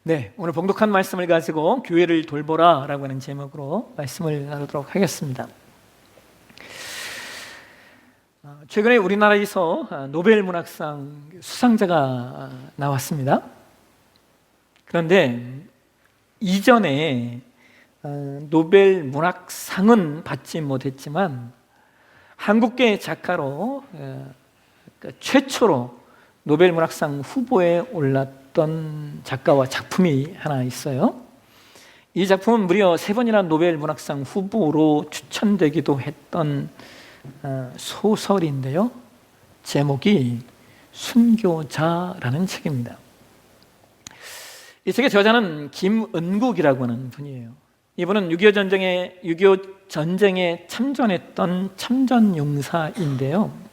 네, 오늘 봉독한 말씀을 가지고 교회를 돌보라 라고 하는 제목으로 말씀을 나누도록 하겠습니다. 최근에 우리나라에서 노벨 문학상 수상자가 나왔습니다. 그런데 이전에 노벨 문학상은 받지 못했지만 한국계 작가로 최초로 노벨 문학상 후보에 올랐던 작가와 작품이 하나 있어요. 이 작품은 무려 3번이나 노벨 문학상 후보로 추천되기도 했던 소설인데요. 제목이 순교자라는 책입니다. 이 책의 저자는 김은국이라고 하는 분이에요. 이분은 6.25 전쟁에 참전했던 참전용사인데요.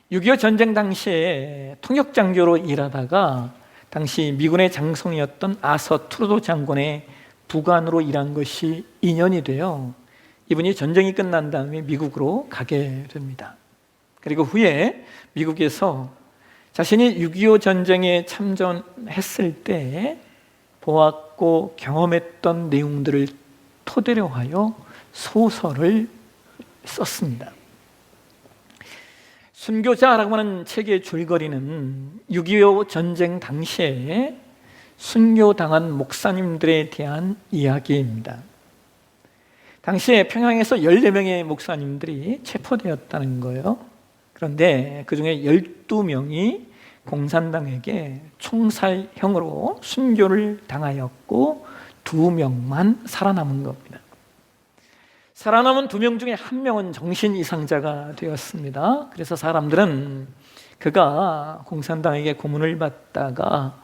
6.25 전쟁 당시에 통역장교로 일하다가 당시 미군의 장성이었던 아서 트루도 장군의 부관으로 일한 것이 인연이 돼요. 이분이 전쟁이 끝난 다음에 미국으로 가게 됩니다. 그리고 후에 미국에서 자신이 6.25 전쟁에 참전했을 때 보았고 경험했던 내용들을 토대로 하여 소설을 썼습니다. 순교자라고 하는 책의 줄거리는 6.25 전쟁 당시에 순교당한 목사님들에 대한 이야기입니다. 당시에 평양에서 14명의 목사님들이 체포되었다는 거예요. 그런데 그 중에 12명이 공산당에게 총살형으로 순교를 당하였고 2명만 살아남은 겁니다. 살아남은 2명 중에 1명은 정신 이상자가 되었습니다. 그래서 사람들은 그가 공산당에게 고문을 받다가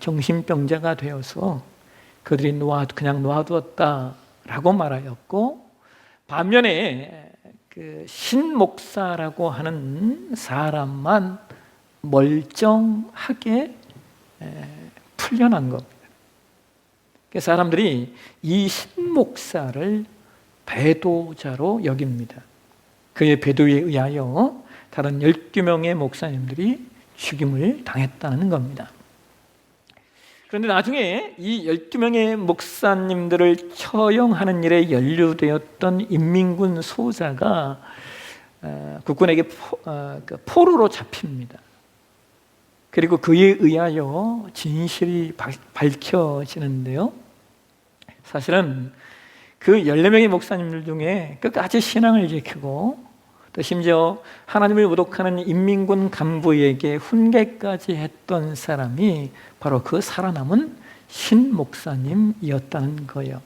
정신병자가 되어서 그들이 그냥 놓아두었다라고 말하였고, 반면에 그 신목사라고 하는 사람만 멀쩡하게 풀려난 겁니다. 그래서 사람들이 이 신목사를 배도자로 여깁니다. 그의 배도에 의하여 다른 12명의 목사님들이 죽임을 당했다는 겁니다. 그런데 나중에 이 12명의 목사님들을 처형하는 일에 연루되었던 인민군 소자가 국군에게 포로로 잡힙니다. 그리고 그에 의하여 진실이 밝혀지는데요. 사실은 그 14명의 목사님들 중에 끝까지 신앙을 지키고 또 심지어 하나님을 모독하는 인민군 간부에게 훈계까지 했던 사람이 바로 그 살아남은 신 목사님이었다는 거예요.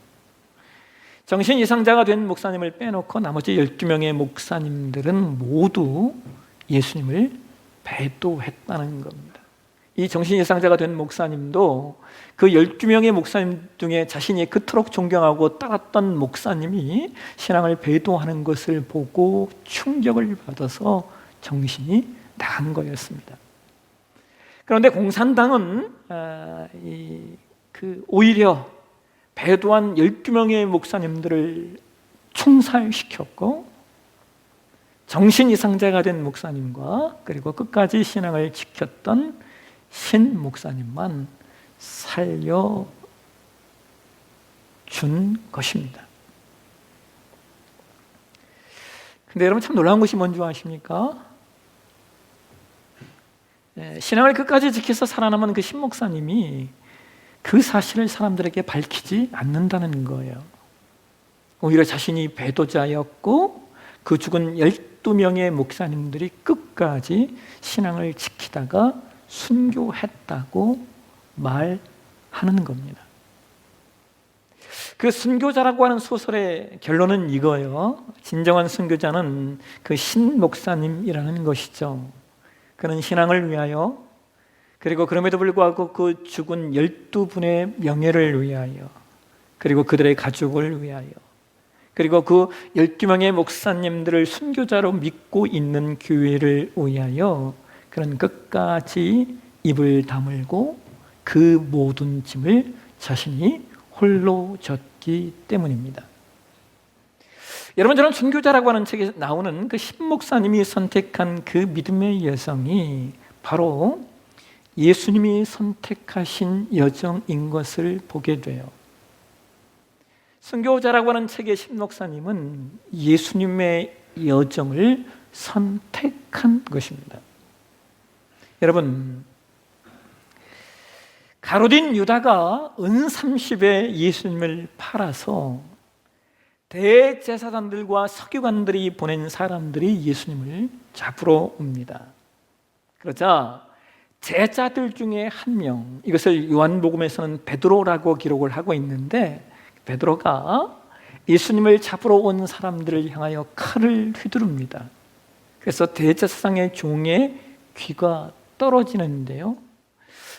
정신 이상자가 된 목사님을 빼놓고 나머지 12명의 목사님들은 모두 예수님을 배도했다는 겁니다. 이 정신 이상자가 된 목사님도 그 12명의 목사님 중에 자신이 그토록 존경하고 따랐던 목사님이 신앙을 배도하는 것을 보고 충격을 받아서 정신이 나간 거였습니다. 그런데 공산당은 오히려 배도한 12명의 목사님들을 총살시켰고, 정신 이상자가 된 목사님과 그리고 끝까지 신앙을 지켰던 신 목사님만 살려준 것입니다. 근데 여러분 참 놀라운 것이 뭔지 아십니까? 신앙을 끝까지 지켜서 살아남은 그 신 목사님이 그 사실을 사람들에게 밝히지 않는다는 거예요. 오히려 자신이 배도자였고 그 죽은 12명의 목사님들이 끝까지 신앙을 지키다가 순교했다고 말하는 겁니다. 그 순교자라고 하는 소설의 결론은 이거예요. 진정한 순교자는 그 신 목사님이라는 것이죠. 그는 신앙을 위하여, 그리고 그럼에도 불구하고 그 죽은 12분의 명예를 위하여, 그리고 그들의 가족을 위하여, 그리고 그 12명의 목사님들을 순교자로 믿고 있는 교회를 위하여 그는 끝까지 입을 다물고 그 모든 짐을 자신이 홀로 졌기 때문입니다. 여러분, 저는 순교자라고 하는 책에 나오는 그 신 목사님이 선택한 그 믿음의 여성이 바로 예수님이 선택하신 여정인 것을 보게 돼요. 순교자라고 하는 책의 신목사님은 예수님의 여정을 선택한 것입니다. 여러분, 가룟 유다가 은 30에 예수님을 팔아서 대제사장들과 서기관들이 보낸 사람들이 예수님을 잡으러 옵니다. 그러자 제자들 중에 한 명, 이것을 요한복음에서는 베드로라고 기록을 하고 있는데, 베드로가 예수님을 잡으러 온 사람들을 향하여 칼을 휘두릅니다. 그래서 대제사장의 종의 귀가 떨어지는데요,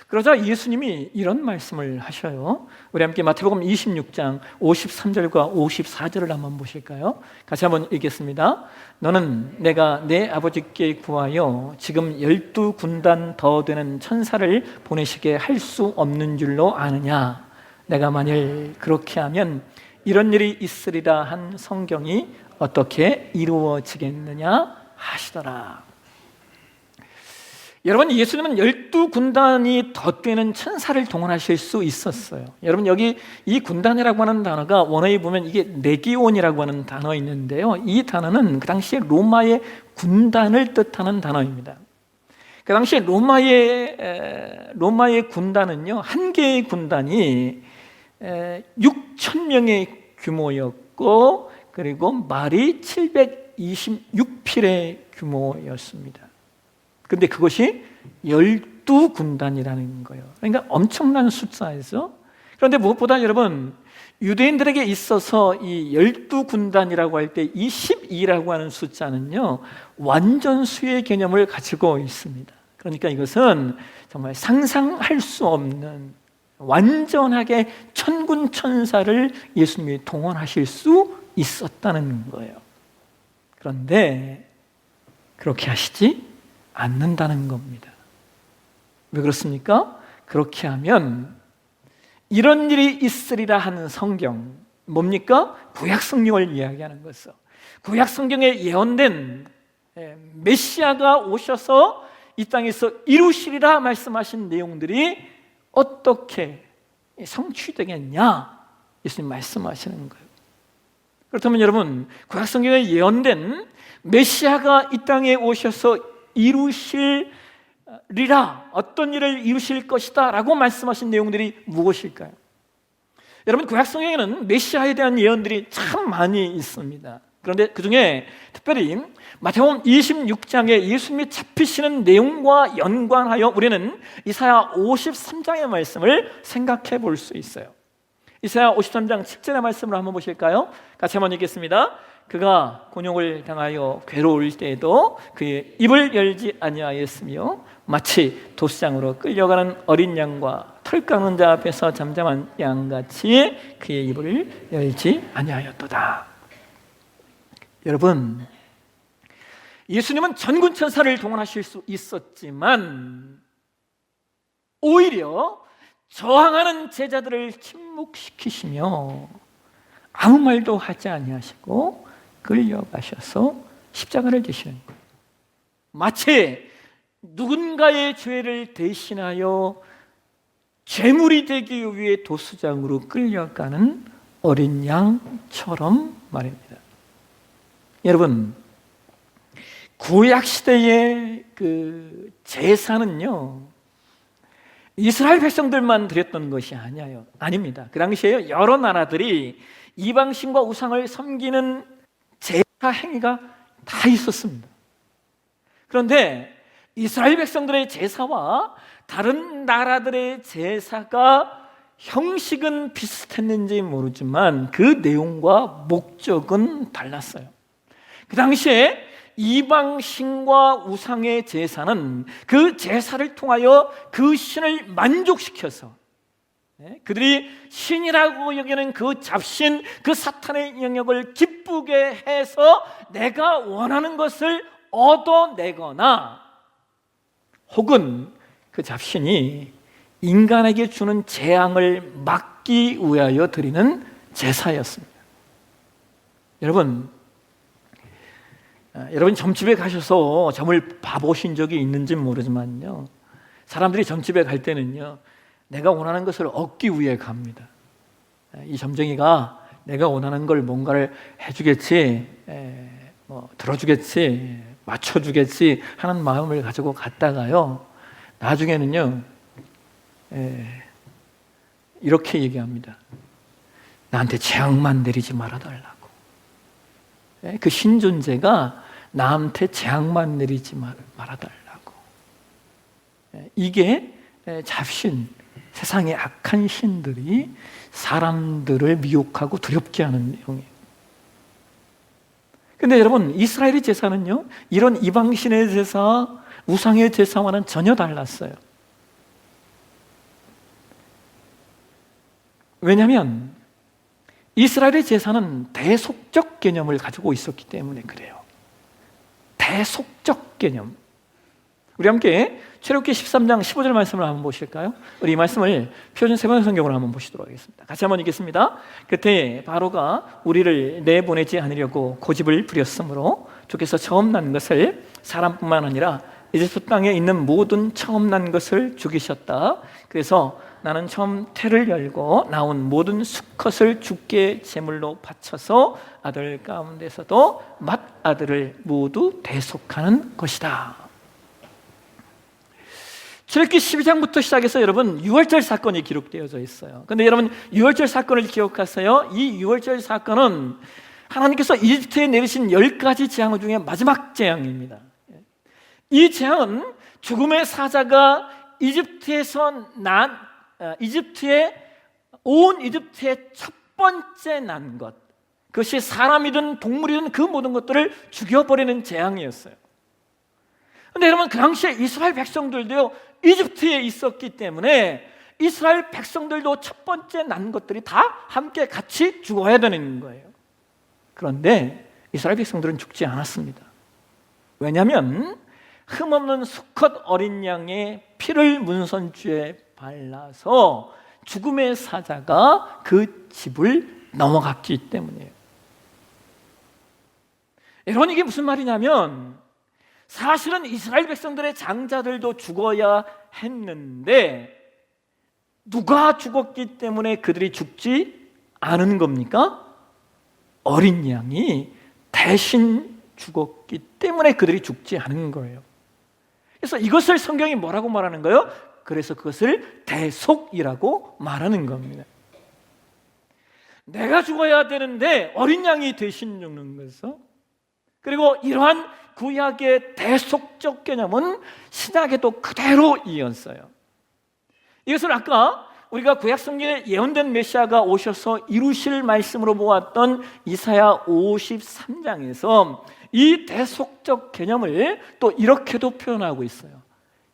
그러자 예수님이 이런 말씀을 하셔요. 우리 함께 마태복음 26장 53절과 54절을 한번 보실까요? 같이 한번 읽겠습니다. 너는 내가 내 아버지께 구하여 지금 12군단 더 되는 천사를 보내시게 할 수 없는 줄로 아느냐? 내가 만일 그렇게 하면 이런 일이 있으리라 한 성경이 어떻게 이루어지겠느냐 하시더라. 여러분, 예수님은 12군단이 더 되는 천사를 동원하실 수 있었어요. 여러분, 여기 이 군단이라고 하는 단어가 원어에 보면 이게 레기온이라고 하는 단어 있는데요, 이 단어는 그 당시에 로마의 군단을 뜻하는 단어입니다. 그 당시에 로마의 군단은요, 한 개의 군단이 6,000명의 규모였고, 그리고 말이 726필의 규모였습니다. 근데 그것이 12군단이라는 거예요. 그러니까 엄청난 숫자에서, 그런데 무엇보다 여러분, 유대인들에게 있어서 이 12군단이라고 할 때 이 12라고 하는 숫자는요, 완전수의 개념을 가지고 있습니다. 그러니까 이것은 정말 상상할 수 없는 완전하게 천군 천사를 예수님이 동원하실 수 있었다는 거예요. 그런데 그렇게 하시지 않는다는 겁니다. 왜 그렇습니까? 그렇게 하면 이런 일이 있으리라 하는 성경, 뭡니까? 구약 성경을 이야기하는 것이죠. 구약 성경에 예언된 메시아가 오셔서 이 땅에서 이루시리라 말씀하신 내용들이 어떻게 성취되겠냐? 예수님 말씀하시는 거예요. 그렇다면 여러분, 구약 성경에 예언된 메시아가 이 땅에 오셔서 이루시리라, 어떤 일을 이루실 것이다 라고 말씀하신 내용들이 무엇일까요? 여러분, 구약 성경에는 메시아에 대한 예언들이 참 많이 있습니다. 그런데 그 중에 특별히 마태복음 26장에 예수님이 잡히시는 내용과 연관하여 우리는 이사야 53장의 말씀을 생각해 볼 수 있어요. 이사야 53장 7절의 말씀을 한번 보실까요? 같이 한번 읽겠습니다. 그가 곤욕을 당하여 괴로울 때에도 그의 입을 열지 아니하였으며 마치 도수장으로 끌려가는 어린 양과 털 깎는 자 앞에서 잠잠한 양같이 그의 입을 열지 아니하였도다. 여러분, 예수님은 천군 천사를 동원하실 수 있었지만 오히려 저항하는 제자들을 침묵시키시며 아무 말도 하지 아니하시고 끌려가셔서 십자가를 지시는 거예요. 마치 누군가의 죄를 대신하여 제물이 되기 위해 도수장으로 끌려가는 어린 양처럼 말입니다. 여러분, 구약 시대의 그 제사는요, 이스라엘 백성들만 드렸던 것이 아닙니다. 그 당시에 여러 나라들이 이방신과 우상을 섬기는 제사 행위가 다 있었습니다. 그런데 이스라엘 백성들의 제사와 다른 나라들의 제사가 형식은 비슷했는지 모르지만 그 내용과 목적은 달랐어요. 그 당시에 이방신과 우상의 제사는 그 제사를 통하여 그 신을 만족시켜서 그들이 신이라고 여기는 그 잡신, 그 사탄의 영역을 기쁘게 해서 내가 원하는 것을 얻어내거나 혹은 그 잡신이 인간에게 주는 재앙을 막기 위하여 드리는 제사였습니다. 여러분 점집에 가셔서 점을 봐보신 적이 있는지 모르지만요, 사람들이 점집에 갈 때는요, 내가 원하는 것을 얻기 위해 갑니다. 이 점쟁이가 내가 원하는 걸 뭔가를 해주겠지, 들어주겠지, 맞춰주겠지 하는 마음을 가지고 갔다가요, 나중에는요, 이렇게 얘기합니다. 나한테 재앙만 내리지 말아달라고. 그 신존재가 나한테 재앙만 내리지 말아달라고. 이게 잡신, 세상의 악한 신들이 사람들을 미혹하고 두렵게 하는 내용이에요. 근데 여러분, 이스라엘의 제사는요, 이런 이방신의 제사, 우상의 제사와는 전혀 달랐어요. 왜냐하면 이스라엘의 제사는 대속적 개념을 가지고 있었기 때문에 그래요. 대속적 개념. 우리 함께 출애굽기 13장 15절 말씀을 한번 보실까요? 우리 이 말씀을 표준 세번 성경으로 한번 보시도록 하겠습니다. 같이 한번 읽겠습니다. 그때 바로가 우리를 내보내지 않으려고 고집을 부렸으므로 주께서 처음 난 것을 사람뿐만 아니라 이집트 땅에 있는 모든 처음 난 것을 죽이셨다. 그래서 나는 처음 태를 열고 나온 모든 수컷을 주께 제물로 바쳐서 아들 가운데서도 맏아들을 모두 대속하는 것이다. 출애굽기 12장부터 시작해서 여러분 유월절 사건이 기록되어져 있어요. 근데 여러분 유월절 사건을 기억하세요. 이 유월절 사건은 하나님께서 이집트에 내리신 10가지 재앙 중에 마지막 재앙입니다. 이 재앙은 죽음의 사자가 온 이집트의 첫 번째 난 것, 그것이 사람이든 동물이든 그 모든 것들을 죽여버리는 재앙이었어요. 그런데 여러분 그 당시에 이스라엘 백성들도요, 이집트에 있었기 때문에 이스라엘 백성들도 첫 번째 난 것들이 다 함께 같이 죽어야 되는 거예요. 그런데 이스라엘 백성들은 죽지 않았습니다. 왜냐하면 흠없는 수컷 어린 양의 피를 문선주에 발라서 죽음의 사자가 그 집을 넘어갔기 때문이에요. 여러분, 이게 무슨 말이냐면 사실은 이스라엘 백성들의 장자들도 죽어야 했는데 누가 죽었기 때문에 그들이 죽지 않은 겁니까? 어린 양이 대신 죽었기 때문에 그들이 죽지 않은 거예요. 그래서 이것을 성경이 뭐라고 말하는 거예요? 그래서 그것을 대속이라고 말하는 겁니다. 내가 죽어야 되는데 어린 양이 대신 죽는 거죠. 그리고 이러한 구약의 대속적 개념은 신약에도 그대로 이어졌어요. 이것을 아까 우리가 구약 성경에 예언된 메시아가 오셔서 이루실 말씀으로 보았던 이사야 53장에서 이 대속적 개념을 또 이렇게도 표현하고 있어요.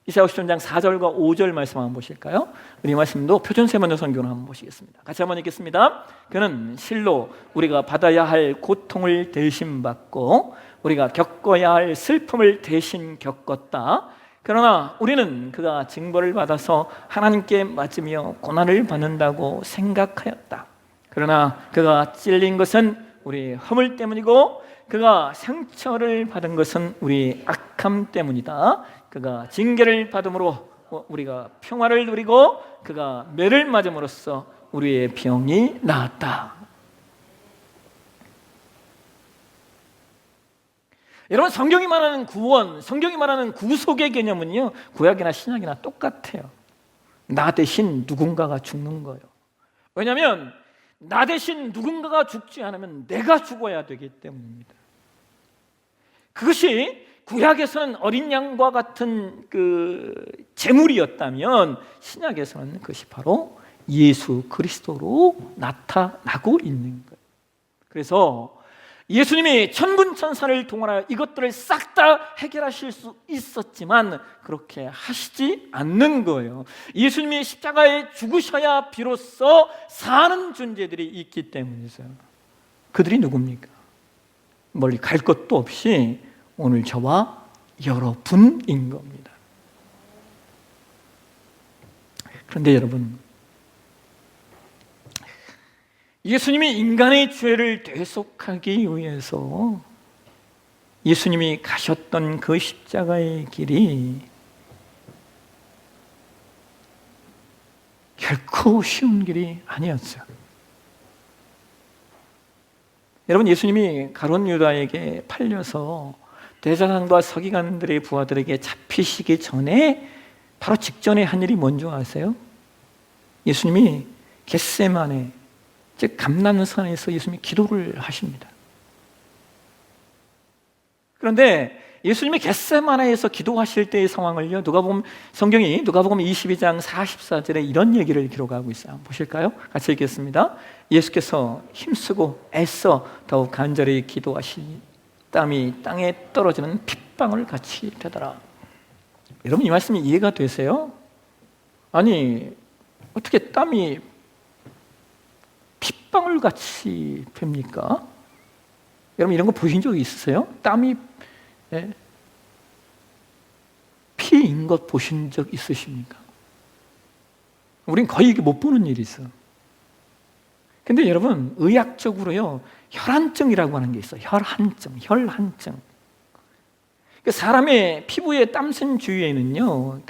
이사야 53장 4절과 5절 말씀 한번 보실까요? 우리 말씀도 표준 세번역 성경으로 한번 보시겠습니다. 같이 한번 읽겠습니다. 그는 실로 우리가 받아야 할 고통을 대신 받고 우리가 겪어야 할 슬픔을 대신 겪었다. 그러나 우리는 그가 징벌을 받아서 하나님께 맞으며 고난을 받는다고 생각하였다. 그러나 그가 찔린 것은 우리 허물 때문이고 그가 상처를 받은 것은 우리 악함 때문이다. 그가 징계를 받음으로 우리가 평화를 누리고 그가 매를 맞음으로써 우리의 병이 나았다. 여러분, 성경이 말하는 구원, 성경이 말하는 구속의 개념은요, 구약이나 신약이나 똑같아요. 나 대신 누군가가 죽는 거예요. 왜냐하면 나 대신 누군가가 죽지 않으면 내가 죽어야 되기 때문입니다. 그것이 구약에서는 어린 양과 같은 그 제물이었다면 신약에서는 그것이 바로 예수 그리스도로 나타나고 있는 거예요. 그래서 예수님이 천군천사를 동원하여 이것들을 싹 다 해결하실 수 있었지만 그렇게 하시지 않는 거예요. 예수님이 십자가에 죽으셔야 비로소 사는 존재들이 있기 때문이죠. 그들이 누굽니까? 멀리 갈 것도 없이 오늘 저와 여러분인 겁니다. 그런데 여러분, 예수님이 인간의 죄를 대속하기 위해서 예수님이 가셨던 그 십자가의 길이 결코 쉬운 길이 아니었죠. 여러분, 예수님이 가룟 유다에게 팔려서 대제사장과 서기관들의 부하들에게 잡히시기 전에 바로 직전에 한 일이 뭔지 아세요? 예수님이 겟세마네, 즉 감람산에서 예수님이 기도를 하십니다. 그런데 예수님이 겟세마네에서 기도하실 때의 상황을요, 성경이 누가복음 22장 44절에 이런 얘기를 기록하고 있어요. 한번 보실까요? 같이 읽겠습니다. 예수께서 힘쓰고 애써 더욱 간절히 기도하시니 땀이 땅에 떨어지는 핏방울 같이 되더라. 여러분, 이 말씀이 이해가 되세요? 아니, 어떻게 땀이 핏방울 같이 됩니까? 여러분, 이런 거 보신 적 있으세요? 땀이 피인 것 보신 적 있으십니까? 우린 거의 못 보는 일이죠. 근데 여러분, 의학적으로요, 혈한증이라고 하는 게 있어요. 혈한증. 사람의 피부의 땀샘 주위에는요,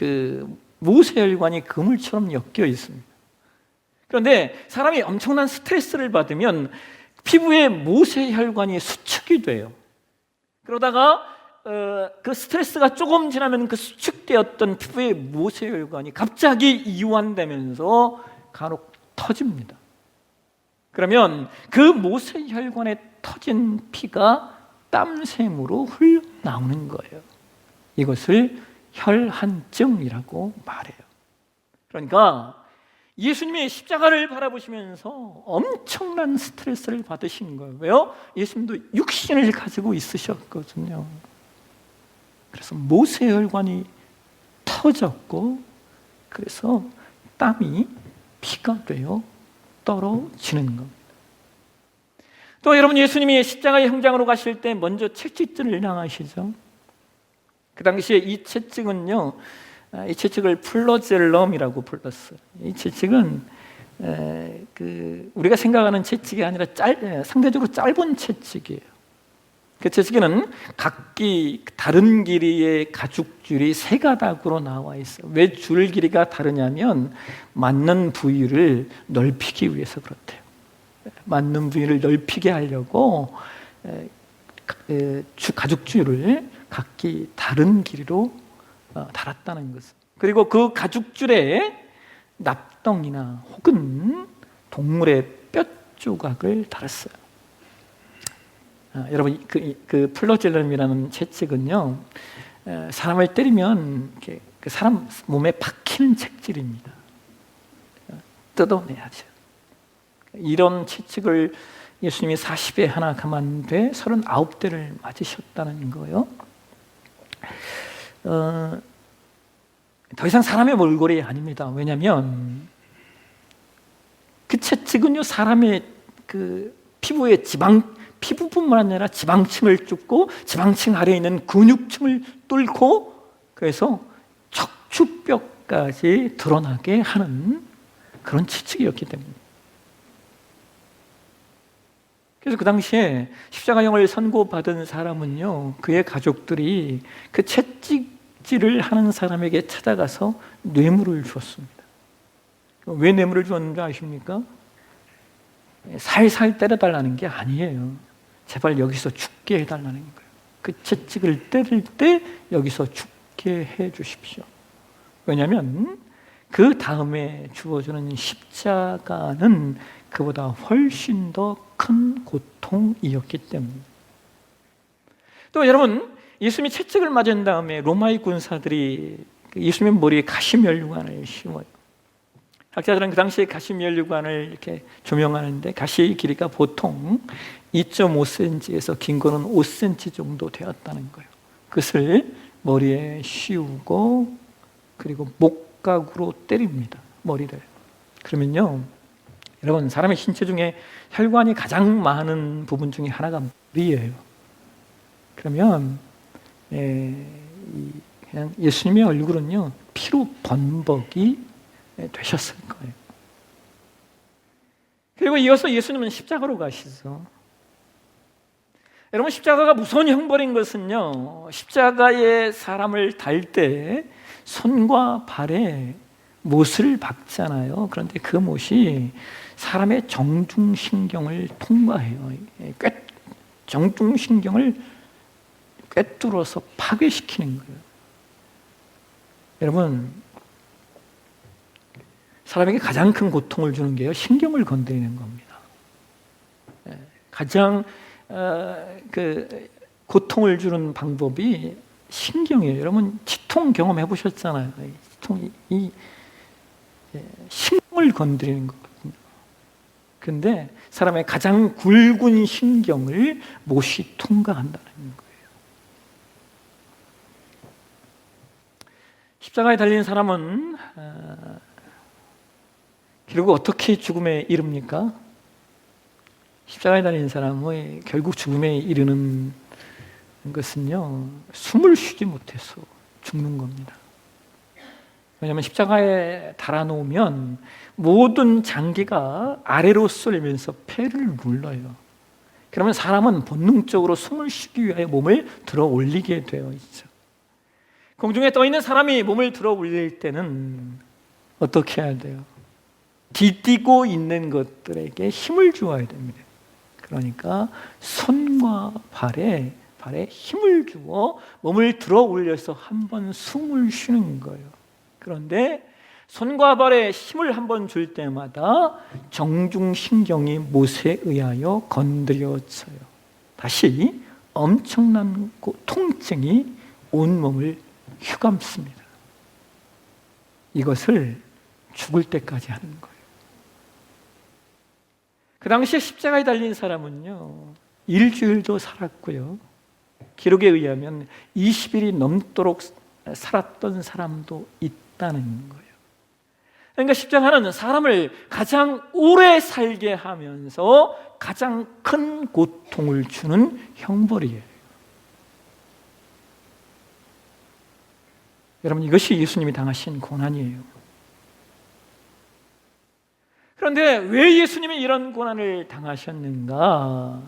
모세혈관이 그물처럼 엮여 있습니다. 그런데 사람이 엄청난 스트레스를 받으면 피부에 모세혈관이 수축이 돼요. 그러다가 그 스트레스가 조금 지나면 그 수축되었던 피부의 모세혈관이 갑자기 이완되면서 간혹 터집니다. 그러면 그 모세혈관에 터진 피가 땀샘으로 흘러나오는 거예요. 이것을 혈한증이라고 말해요. 그러니까 예수님의 십자가를 바라보시면서 엄청난 스트레스를 받으신 거예요. 왜요? 예수님도 육신을 가지고 있으셨거든요. 그래서 모세혈관이 터졌고, 그래서 땀이 피가 되어 떨어지는 겁니다. 또 여러분, 예수님이 십자가의 현장으로 가실 때 먼저 채찍질을 당하시죠. 그 당시에 이 채찍은요, 이 채찍을 플러젤럼이라고 불렀어요. 이 채찍은 우리가 생각하는 채찍이 아니라 상대적으로 짧은 채찍이에요. 그 채찍에는 각기 다른 길이의 가죽줄이 3가닥으로 나와 있어요. 왜 줄 길이가 다르냐면 맞는 부위를 넓히기 위해서 그렇대요. 맞는 부위를 넓히게 하려고 가죽줄을 각기 다른 길이로 달았다는 것을. 그리고 그 가죽줄에 납덩이나 혹은 동물의 뼈 조각을 달았어요. 여러분, 그 플러젤럼이라는 채찍은요, 사람을 때리면 그 사람 몸에 박히는 채찍입니다. 뜯어내야죠. 이런 채찍을 예수님이 40에 하나 감았는데 39대를 맞으셨다는 거예요. 더 이상 사람의 몰골이 아닙니다. 왜냐하면 그 채찍은요, 사람의 그 피부의 피부뿐만 아니라 지방층을 뚫고 지방층 아래에 있는 근육층을 뚫고, 그래서 척추뼈까지 드러나게 하는 그런 채찍이었기 때문에. 그래서 그 당시에 십자가형을 선고받은 사람은요, 그의 가족들이 그 채찍질을 하는 사람에게 찾아가서 뇌물을 주었습니다. 왜 뇌물을 주었는지 아십니까? 살살 때려달라는 게 아니에요. 제발 여기서 죽게 해달라는 거예요. 그 채찍을 때릴 때 여기서 죽게 해 주십시오. 왜냐하면 그 다음에 주어지는 십자가는 그보다 훨씬 더 큰 고통이었기 때문에. 또 여러분, 예수님이 채찍을 맞은 다음에 로마의 군사들이 예수님 머리에 가시면류관을 씌워요. 학자들은 그 당시에 가시면류관을 이렇게 조명하는데 가시의 길이가 보통 2.5cm에서 긴 거는 5cm 정도 되었다는 거예요. 그것을 머리에 씌우고 그리고 목각으로 때립니다. 머리를. 그러면요, 여러분, 사람의 신체 중에 혈관이 가장 많은 부분 중에 하나가 머리예요. 그러면 그냥 예수님의 얼굴은요, 피로 번복이 되셨을 거예요. 그리고 이어서 예수님은 십자가로 가시죠. 여러분, 십자가가 무서운 형벌인 것은요, 십자가에 사람을 달 때 손과 발에 못을 박잖아요. 그런데 그 못이 사람의 정중신경을 통과해요. 정중신경을 꿰뚫어서 파괴시키는 거예요. 여러분, 사람에게 가장 큰 고통을 주는 게요, 신경을 건드리는 겁니다. 가장 고통을 주는 방법이 신경이에요. 여러분, 치통 경험해 보셨잖아요. 치통이 신경을 건드리는 거거든요. 근데 사람의 가장 굵은 신경을 못이 통과한다는 거예요. 십자가에 달린 사람은 결국 어떻게 죽음에 이릅니까? 십자가에 달린 사람의 결국 죽음에 이르는 것은요, 숨을 쉬지 못해서 죽는 겁니다. 왜냐하면 십자가에 달아놓으면 모든 장기가 아래로 쏠리면서 폐를 눌러요. 그러면 사람은 본능적으로 숨을 쉬기 위하여 몸을 들어 올리게 되어 있죠. 공중에 떠 있는 사람이 몸을 들어 올릴 때는 어떻게 해야 돼요? 디디고 있는 것들에게 힘을 주어야 됩니다. 그러니까 손과 발에 힘을 주어 몸을 들어 올려서 한번 숨을 쉬는 거예요. 그런데 손과 발에 힘을 한번 줄 때마다 정중신경이 못에 의하여 건드려져요. 다시 엄청난 통증이 온몸을 휘감습니다. 이것을 죽을 때까지 하는 거예요. 그 당시에 십자가에 달린 사람은요, 일주일도 살았고요, 기록에 의하면 20일이 넘도록 살았던 사람도 있다는 거예요. 그러니까 십자가는 사람을 가장 오래 살게 하면서 가장 큰 고통을 주는 형벌이에요. 여러분, 이것이 예수님이 당하신 고난이에요. 그런데 왜 예수님이 이런 고난을 당하셨는가?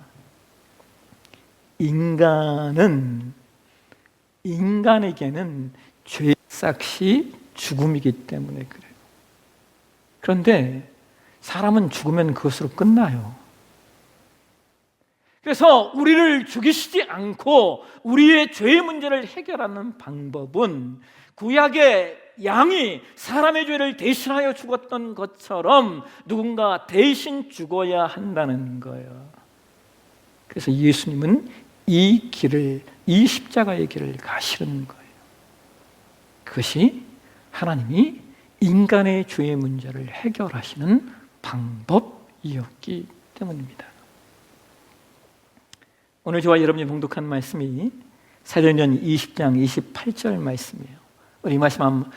인간에게는 죄의 삭시 죽음이기 때문에 그래요. 그런데 사람은 죽으면 그것으로 끝나요. 그래서 우리를 죽이시지 않고 우리의 죄의 문제를 해결하는 방법은 구약의 양이 사람의 죄를 대신하여 죽었던 것처럼 누군가 대신 죽어야 한다는 거예요. 그래서 예수님은 이 십자가의 길을 가시는 거예요. 그것이 하나님이 인간의 죄의 문제를 해결하시는 방법이었기 때문입니다. 오늘 저와 여러분이 봉독한 말씀이 사도행전 20장 28절 말씀이에요. 우리 이 말씀 한번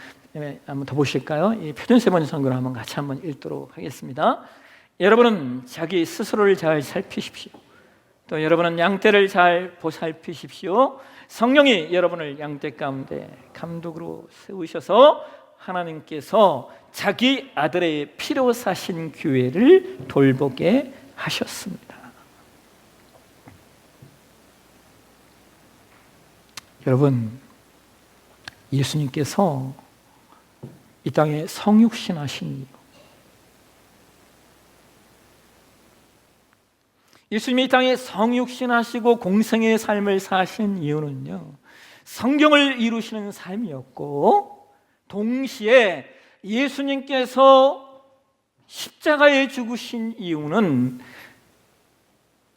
더 보실까요? 이 표준세번 선교를 한번 같이 한번 읽도록 하겠습니다. 여러분은 자기 스스로를 잘 살피십시오. 또 여러분은 양떼를 잘 보살피십시오. 성령이 여러분을 양떼 가운데 감독으로 세우셔서 하나님께서 자기 아들의 피로 사신 교회를 돌보게 하셨습니다. 여러분, 예수님께서 이 땅에 성육신하신 이유, 예수님이 이 땅에 성육신하시고 공생의 삶을 사신 이유는요, 성경을 이루시는 삶이었고, 동시에 예수님께서 십자가에 죽으신 이유는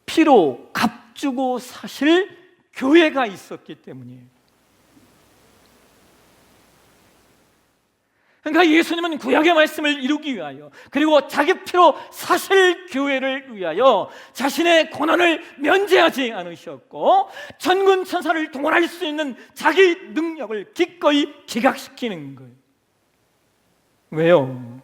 피로 값주고 사실 교회가 있었기 때문이에요. 그러니까 예수님은 구약의 말씀을 이루기 위하여, 그리고 자기 피로 사실 교회를 위하여 자신의 고난을 면제하지 않으셨고, 천군 천사를 동원할 수 있는 자기 능력을 기꺼이 기각시키는 거예요. 왜요?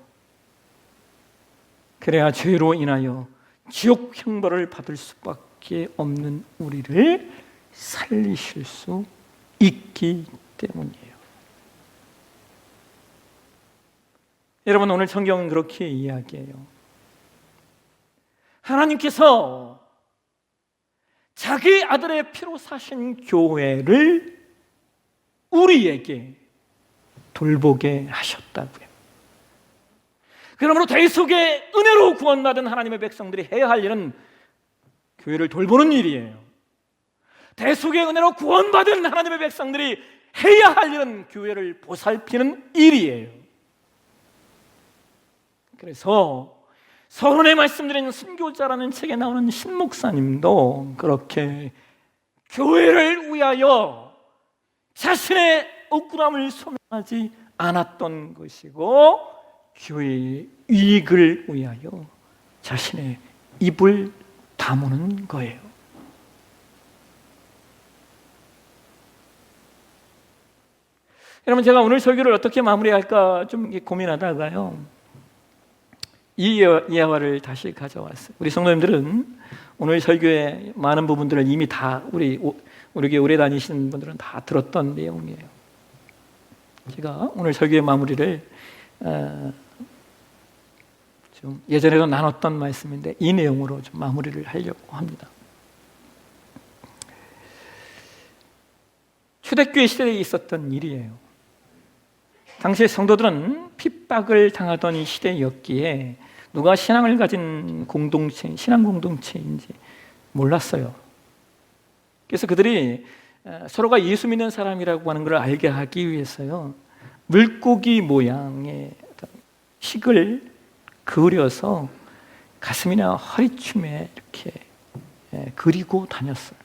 그래야 죄로 인하여 지옥 형벌을 받을 수밖에 없는 우리를 살리실 수 있기 때문이에요. 여러분, 오늘 성경은 그렇게 이야기해요. 하나님께서 자기 아들의 피로 사신 교회를 우리에게 돌보게 하셨다고요. 그러므로 대속의 은혜로 구원받은 하나님의 백성들이 해야 할 일은 교회를 돌보는 일이에요. 대속의 은혜로 구원받은 하나님의 백성들이 해야 할 일은 교회를 보살피는 일이에요. 그래서 서론에 말씀드린 순교자라는 책에 나오는 신 목사님도 그렇게 교회를 위하여 자신의 억울함을 소명하지 않았던 것이고, 교회의 이익을 위하여 자신의 입을 다무는 거예요. 여러분, 제가 오늘 설교를 어떻게 마무리할까 좀 고민하다가요, 이 예화를 다시 가져왔어요. 우리 성도님들은 오늘 설교의 많은 부분들을 이미 다 우리 교회 오래 다니시는 분들은 다 들었던 내용이에요. 제가 오늘 설교의 마무리를 좀 예전에도 나눴던 말씀인데 이 내용으로 좀 마무리를 하려고 합니다. 초대교회 시대에 있었던 일이에요. 당시의 성도들은 핍박을 당하던 이 시대였기에 누가 신앙을 가진 공동체, 신앙 공동체인지 몰랐어요. 그래서 그들이 서로가 예수 믿는 사람이라고 하는 걸 알게 하기 위해서요, 물고기 모양의 식을 그려서 가슴이나 허리춤에 이렇게 그리고 다녔어요.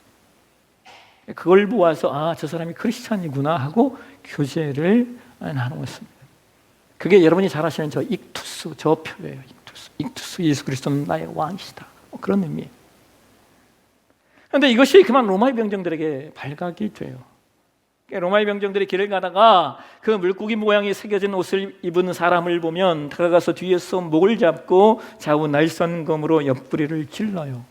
그걸 보아서 아, 저 사람이 크리스찬이구나 하고 교제를 나누었습니다. 그게 여러분이 잘 아시는 저 익투스, 저 표예요. 익투스, 예수 그리스도는 나의 왕이시다, 그런 의미예요. 그런데 이것이 그만 로마의 병정들에게 발각이 돼요. 로마의 병정들이 길을 가다가 그 물고기 모양이 새겨진 옷을 입은 사람을 보면 다가가서 뒤에서 목을 잡고 좌우 날선검으로 옆구리를 찔러요.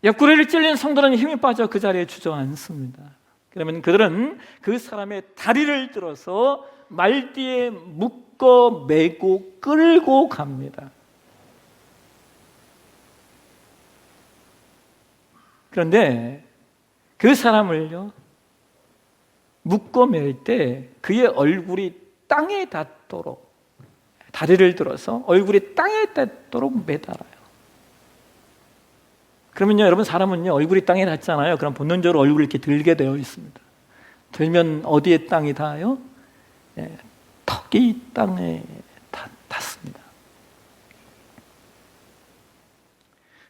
옆구리를 찔린 성도는 힘이 빠져 그 자리에 주저앉습니다. 그러면 그들은 그 사람의 다리를 들어서 말띠에 묶어 매고 끌고 갑니다. 그런데 그 사람을요, 묶어 맬 때 그의 얼굴이 땅에 닿도록, 다리를 들어서 얼굴이 땅에 닿도록 매달아요. 그러면요, 여러분, 사람은요 얼굴이 땅에 닿잖아요. 그럼 본능적으로 얼굴을 이렇게 들게 되어 있습니다. 들면 어디에 땅이 닿아요? 턱이 땅에 닿습니다.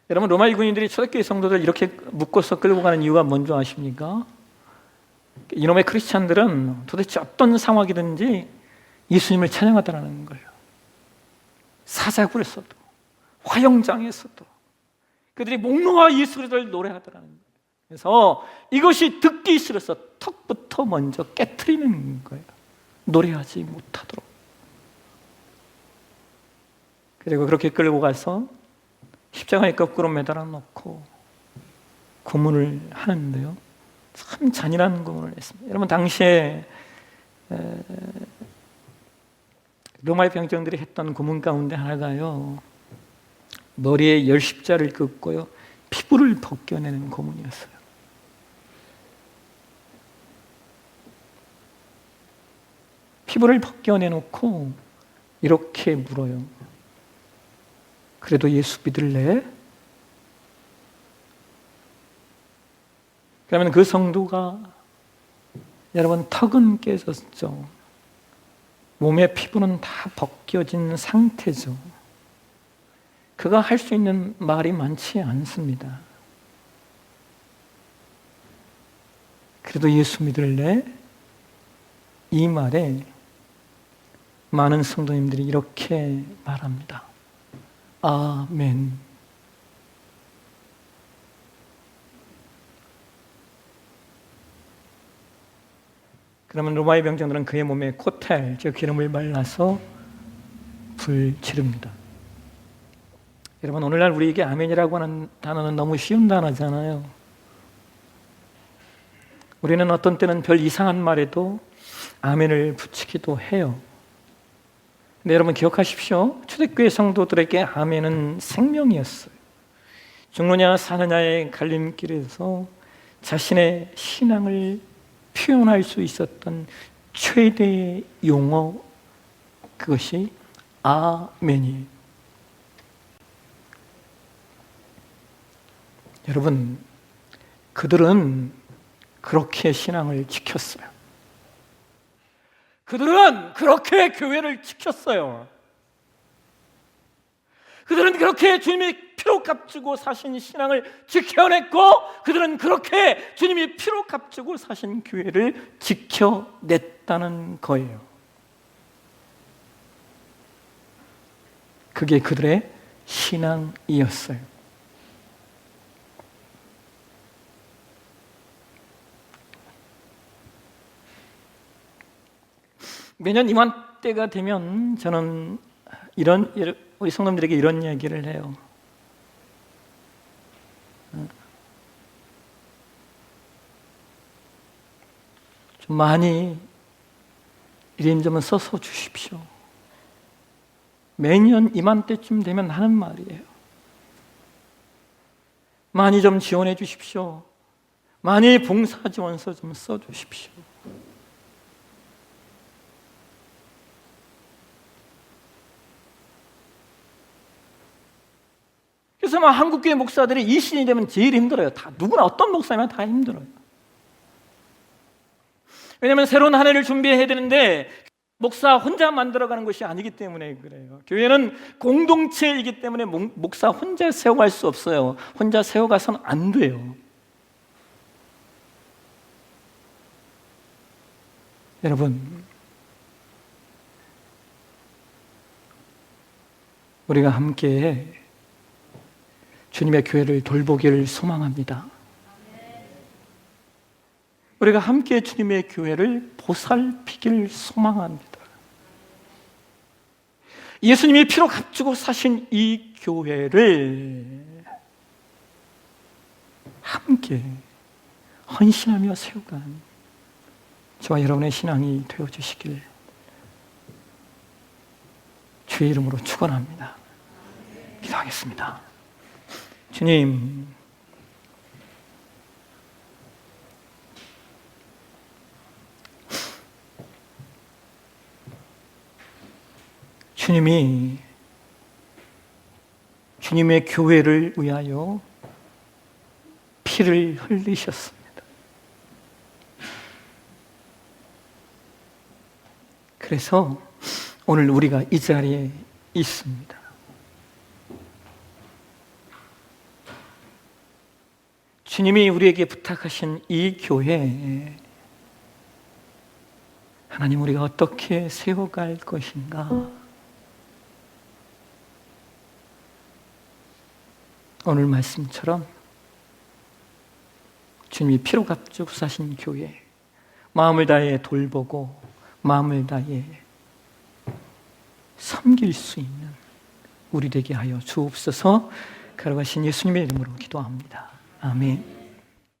여러분, 로마의 군인들이 초대교회 성도들 이렇게 묶어서 끌고 가는 이유가 뭔지 아십니까? 이놈의 크리스찬들은 도대체 어떤 상황이든지 예수님을 찬양하더라는 거예요. 사자굴에서도, 화영장에서도 그들이 목 놓아 예수 그리스도를 노래하더라는 거예요. 그래서 이것이 듣기 싫어서 턱부터 먼저 깨트리는 거예요. 노래하지 못하도록. 그리고 그렇게 끌고 가서 십자가에 거꾸로 매달아 놓고 고문을 하는데요, 참 잔인한 고문을 했습니다. 여러분, 당시에 로마의 병정들이 했던 고문 가운데 하나가요, 머리에 열십자를 긋고요, 피부를 벗겨내는 고문이었어요. 피부를 벗겨내놓고 이렇게 물어요. 그래도 예수 믿을래? 그러면 그 성도가, 여러분, 턱은 깨졌죠. 몸의 피부는 다 벗겨진 상태죠. 그가 할 수 있는 말이 많지 않습니다. 그래도 예수 믿을래? 이 말에 많은 성도님들이 이렇게 말합니다. 아멘. 그러면 로마의 병정들은 그의 몸에 코텔, 즉 기름을 발라서 불 지릅니다. 여러분, 오늘날 우리에게 아멘이라고 하는 단어는 너무 쉬운 단어잖아요. 우리는 어떤 때는 별 이상한 말에도 아멘을 붙이기도 해요. 근데 여러분, 기억하십시오. 초대교회 성도들에게 아멘은 생명이었어요. 죽느냐 사느냐의 갈림길에서 자신의 신앙을 표현할 수 있었던 최대의 용어, 그것이 아멘이에요. 여러분, 그들은 그렇게 신앙을 지켰어요. 그들은 그렇게 교회를 지켰어요. 그들은 그렇게 주님이 피로 값주고 사신 신앙을 지켜냈고, 그들은 그렇게 주님이 피로 값주고 사신 교회를 지켜냈다는 거예요. 그게 그들의 신앙이었어요. 매년 이맘때가 되면 저는 우리 성도님들에게 이런 얘기를 해요. 좀 많이 이름 좀 써서 주십시오. 매년 이맘때쯤 되면 하는 말이에요. 많이 좀 지원해 주십시오. 많이 봉사 지원서 좀 써 주십시오. 그래서 한국교회 목사들이 이 시즌이 되면 제일 힘들어요. 다 누구나 어떤 목사면 다 힘들어요. 왜냐하면 새로운 한 해를 준비해야 되는데 목사 혼자 만들어가는 것이 아니기 때문에 그래요. 교회는 공동체이기 때문에 목사 혼자 세워갈 수 없어요. 혼자 세워가서는 안 돼요. 여러분, 우리가 함께 주님의 교회를 돌보기를 소망합니다. 우리가 함께 주님의 교회를 보살피기를 소망합니다. 예수님이 피로 값주고 사신 이 교회를 함께 헌신하며 세워간 저와 여러분의 신앙이 되어주시길 주의 이름으로 축원합니다. 기도하겠습니다. 주님, 주님이 주님의 교회를 위하여 피를 흘리셨습니다. 그래서 오늘 우리가 이 자리에 있습니다. 주님이 우리에게 부탁하신 이 교회, 하나님, 우리가 어떻게 세워갈 것인가? 오늘 말씀처럼 주님이 피로 값주고 사신 교회, 마음을 다해 돌보고 마음을 다해 섬길 수 있는 우리 되게 하여 주옵소서. 걸어가신 예수님의 이름으로 기도합니다. 아멘.